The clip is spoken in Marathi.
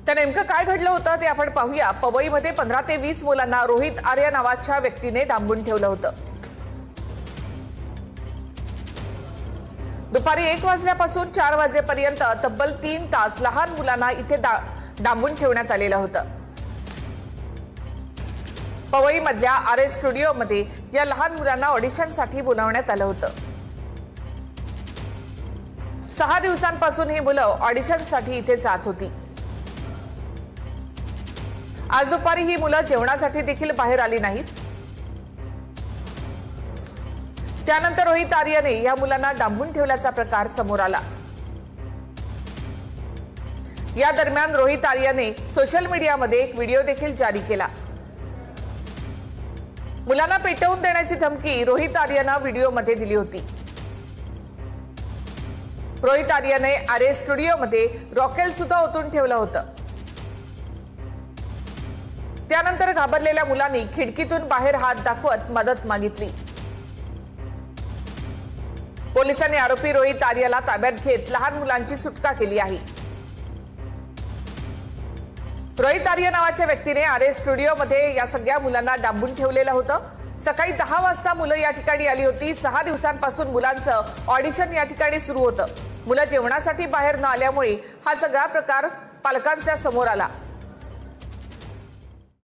तर नेमकं काय घडलं होतं ते आपण पाहूया। पवईमध्ये 15 ते 20 मुलांना रोहित आर्य नावाच्या व्यक्तीने डांबून ठेवलं होतं। दुपारी 1 वाजल्यापासून 4 वाजेपर्यंत तब्बल 3 तास लहान मुलांना इथे डांबून ठेवण्यात आलेलं होतं। पवई मधल्या आर्य स्टुडिओमध्ये या लहान मुलांना ऑडिशनसाठी बोलावण्यात आलं होतं। 6 दिवसांपासून ही मुलं ऑडिशनसाठी इथे जात होती। आज दुपारी ही मुलं जेवणासाठी देखील बाहेर आली नाहीत। त्यानंतर रोहित आर्यने या मुलांना डांबून ठेवल्याचा प्रकार समोर आला। या दरम्यान रोहित आर्यने सोशल मीडियामध्ये एक व्हिडिओ देखील जारी केला। मुलांना पेटवून देण्याची धमकी रोहित आर्यने व्हिडिओमध्ये दिली होती। रोहित आर्यने आर्य स्टुडिओमध्ये रॉकेल सुद्धा ओतून ठेवलं होतं। त्यानंतर घाबरलेल्या मुलांनी खिडकीतून बाहेर हात दाखवत मदत मागितली। पोलिसांनी आरोपी रोहित आर्यला ताब्यात घेत लहान मुलांची सुटका केली आहे। रोहित आर्य नावाच्या व्यक्तीने आर्य स्टुडिओमध्ये या सगळ्या मुलांना डांबून ठेवलेलं होतं। सकाळी 10 वाजता मुलं या ठिकाणी आली होती। 6 दिवसांपासून मुलांचं ऑडिशन या ठिकाणी सुरू होतं। मुलं जेवणासाठी बाहेर न आल्यामुळे हा सगळा प्रकार पालकांच्या समोर आला।